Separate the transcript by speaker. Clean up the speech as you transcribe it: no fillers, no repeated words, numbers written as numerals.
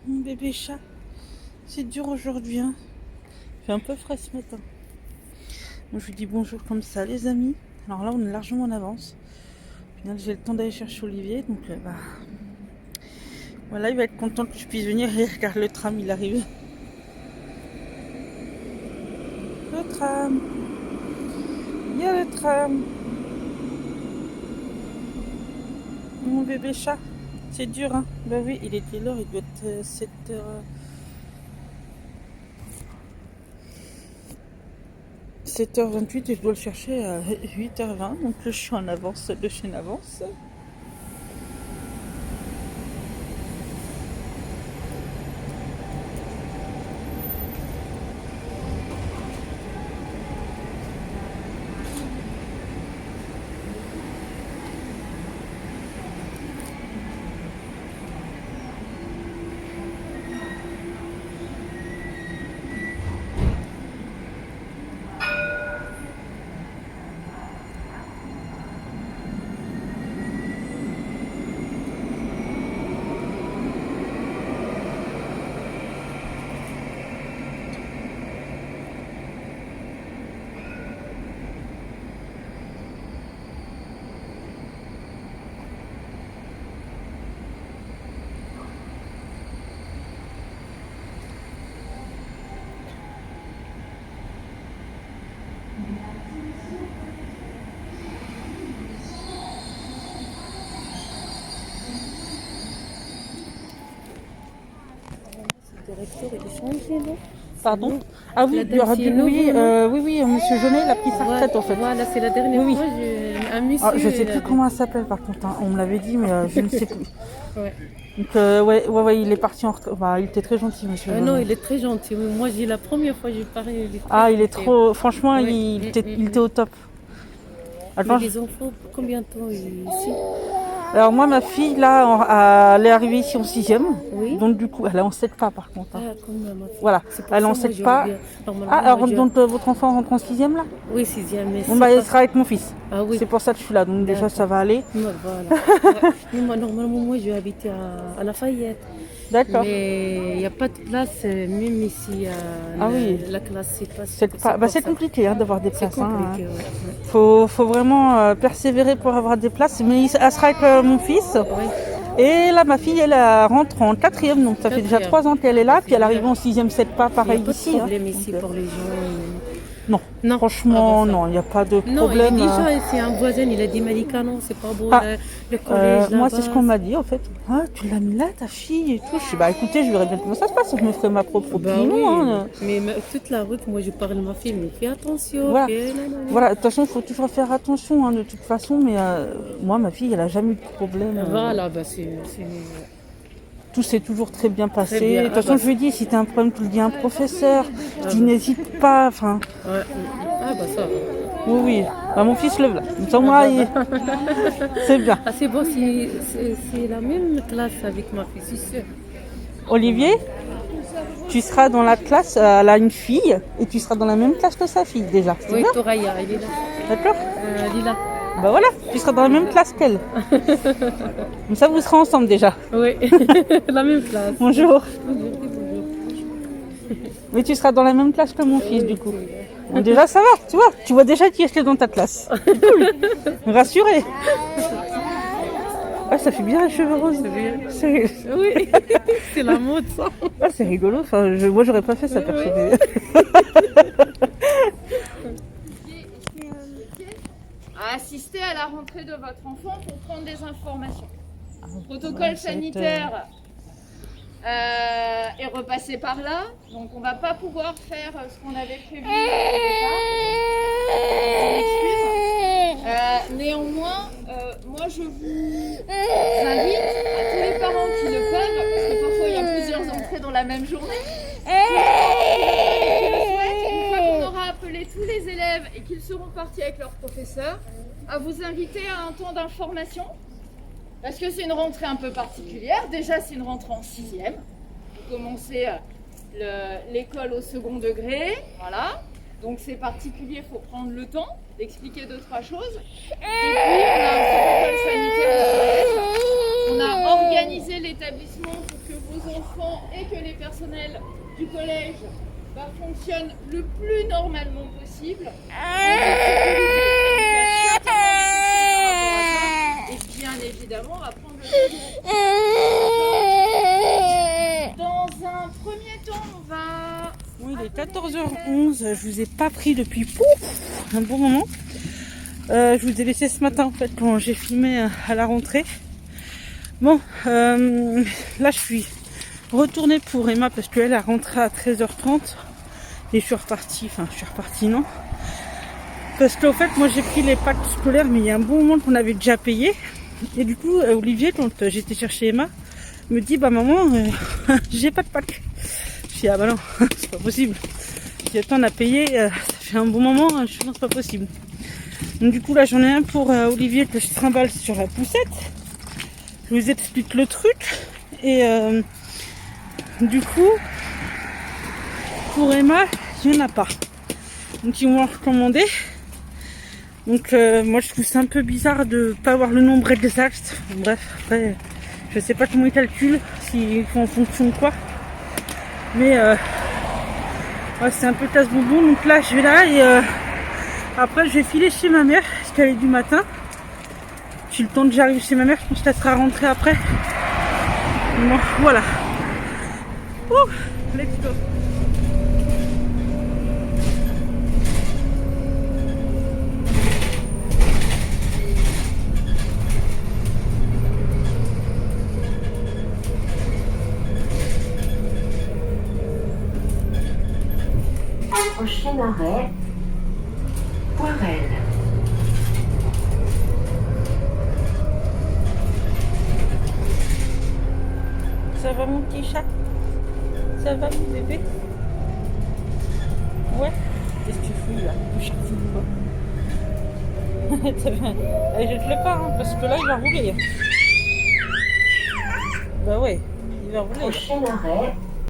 Speaker 1: Mon bébé chat, c'est dur aujourd'hui, hein. Il fait un peu frais ce matin. Moi je vous dis bonjour comme ça les amis. Alors là on est largement en avance. Au final j'ai le temps d'aller chercher Olivier, donc voilà, il va être content que je puisse venir et regarde le tram, il arrive. Le tram. Il y a le tram. Mon bébé chat, c'est dur, hein. Bah oui, il était l'heure, il doit être 7h. 7h28 et je dois le chercher à 8h20, donc je suis en avance de chez en avance.
Speaker 2: Le directeur, il est changé, non?
Speaker 1: Pardon? Ah oui,
Speaker 2: La dame, c'est nouveau,
Speaker 1: oui, monsieur Jeunet, il a pris sa retraite en fait.
Speaker 2: Voilà, c'est la dernière
Speaker 1: Oui, oui.
Speaker 2: fois, un monsieur.
Speaker 1: Ah, je sais plus comment elle s'appelle par contre, hein. On me l'avait dit, mais je ne sais plus.
Speaker 2: Ouais.
Speaker 1: Donc ouais, il est parti en retraite. Bah, il était très gentil, monsieur Jeunet.
Speaker 2: Non, il est très gentil. Moi, j'ai la première fois que je parlais.
Speaker 1: Il est trop. Franchement,
Speaker 2: Ouais.
Speaker 1: il était au top. Attends,
Speaker 2: Mais les enfants, combien de temps ici?
Speaker 1: alors moi, ma fille, là, elle est arrivée ici en 6e.
Speaker 2: Oui.
Speaker 1: Donc du coup, elle est en 7 pas par contre, hein.
Speaker 2: Comme ma fille.
Speaker 1: Voilà,
Speaker 2: C'est pour
Speaker 1: elle est
Speaker 2: ça,
Speaker 1: en
Speaker 2: moi,
Speaker 1: 7
Speaker 2: je
Speaker 1: pas.
Speaker 2: reviens. Normalement,
Speaker 1: Alors
Speaker 2: moi,
Speaker 1: donc votre enfant rentre en 6e là?
Speaker 2: Oui, 6e. Mais
Speaker 1: Bon bah, il sera avec mon fils.
Speaker 2: Ah oui.
Speaker 1: C'est pour ça que je suis là, donc déjà ça va aller.
Speaker 2: Voilà. Mais moi, normalement, moi, je vais habiter à Lafayette.
Speaker 1: D'accord.
Speaker 2: Mais il n'y a pas de place, même ici, la classe,
Speaker 1: C'est compliqué, hein, d'avoir des places.
Speaker 2: C'est compliqué,
Speaker 1: Faut vraiment persévérer pour avoir des places. Mais elle sera avec mon fils.
Speaker 2: Oui.
Speaker 1: Et là, ma fille, elle rentre en 4e, donc ça fait déjà 3 ans qu'elle est là. Puis elle arrive en 6e, 7 pas, pareil ici.
Speaker 2: Il n'y a pas de problème ici pour les gens.
Speaker 1: Non, franchement, non, il n'y a pas de problème.
Speaker 2: Non, il est déjà, c'est un voisin, il a dit Malika, non, c'est pas beau, le collège
Speaker 1: moi, c'est ce qu'on m'a dit en fait. Ah, tu l'as mis là, ta fille et tout. Je suis écoutez, je verrai bien comment ça se passe. Je me ferai ma propre opinion.
Speaker 2: Oui. Mais toute la route, moi, je parle à ma fille, mais fais attention.
Speaker 1: Voilà, de toute façon, il faut toujours faire attention, hein, de toute façon. Mais moi, ma fille, elle n'a jamais eu de problème.
Speaker 2: Voilà,
Speaker 1: tout s'est toujours très bien passé.
Speaker 2: Très bien.
Speaker 1: De toute façon, je lui dis, si tu as un problème, tu le dis à un professeur. Je dis, n'hésite pas. Enfin.
Speaker 2: Ouais. Ça.
Speaker 1: Oui. Mon fils lève là. Comme ça, moi, c'est bien.
Speaker 2: C'est bon, c'est la même classe avec ma fille, c'est sûr.
Speaker 1: Olivier, tu seras dans la classe, elle a une fille, et tu seras dans la même classe que sa fille déjà.
Speaker 2: Oui,
Speaker 1: bien.
Speaker 2: Toraya, il est là.
Speaker 1: D'accord.
Speaker 2: Il est là.
Speaker 1: Bah voilà, tu seras dans la même classe qu'elle. Comme ça, vous serez ensemble déjà.
Speaker 2: Oui, la même classe.
Speaker 1: Bonjour.
Speaker 2: Bonjour.
Speaker 1: Mais tu seras dans la même classe que mon fils, du coup. Bon, déjà, ça va, tu vois déjà qui est dans ta classe. C'est cool. Rassuré. Ah, ça fait bien les cheveux roses.
Speaker 2: Oui, c'est la mode, ça.
Speaker 1: Ah, c'est rigolo. Enfin, moi, j'aurais pas fait ça, perso.
Speaker 3: À assister à la rentrée de votre enfant pour prendre des informations. Protocole sanitaire est repassé par là, donc on va pas pouvoir faire ce qu'on avait prévu au départ. Néanmoins, moi je vous invite à tous les parents qui le peuvent, parce que parfois il y a plusieurs entrées dans la même journée. Une fois qu'on aura appelé tous les élèves et qu'ils seront partis avec leurs professeurs, à vous inviter à un temps d'information, parce que c'est une rentrée un peu particulière. Déjà, c'est une rentrée en 6e. Vous commencez l'école au second degré, voilà. Donc c'est particulier, il faut prendre le temps d'expliquer 2-3 choses. Et puis on a un protocole sanitaire de collège. On a organisé l'établissement pour que vos enfants et que les personnels du collège fonctionnent le plus normalement possible. Et bien évidemment, à prendre le temps. Dans un premier temps, on va...
Speaker 1: Oui, il est 14h11, je vous ai pas pris depuis un bon moment. Je vous ai laissé ce matin en fait quand j'ai filmé à la rentrée. Bon, là je suis retournée pour Emma parce qu'elle est rentrée à 13h30 et je suis repartie, non. Parce qu'en fait moi j'ai pris les packs scolaires mais il y a un bon moment qu'on avait déjà payé. Et du coup Olivier, quand j'étais chercher Emma, me dit bah maman j'ai pas de pack. Je dis ah bah non, c'est pas possible. Si attends on a payé, ça fait un bon moment, je dis non c'est pas possible. Donc du coup là j'en ai un pour Olivier que je trimballe sur la poussette. Je vous explique le truc. Et du coup pour Emma il n'y en a pas. Donc ils m'ont recommandé. Donc moi je trouve ça un peu bizarre de pas avoir le nombre exact. Bref, après je sais pas comment ils calculent, s'ils font en fonction de quoi. Mais ouais, c'est un peu casse-bonbon. Donc là je vais là et après je vais filer chez ma mère parce qu'elle est du matin. J'ai le temps que j'arrive chez ma mère, je pense qu'elle sera rentrée après. Bon, voilà. Ouh, let's go.
Speaker 4: Prochain arrêt, Poirel.
Speaker 1: Ça va mon petit chat? Ça va mon bébé? Ouais. Qu'est-ce que tu fous là? Le chat fout quoi? Allez, jette-le pas hein, parce que là il va rouler. Bah ouais, il va rouler.
Speaker 4: Prochain arrêt,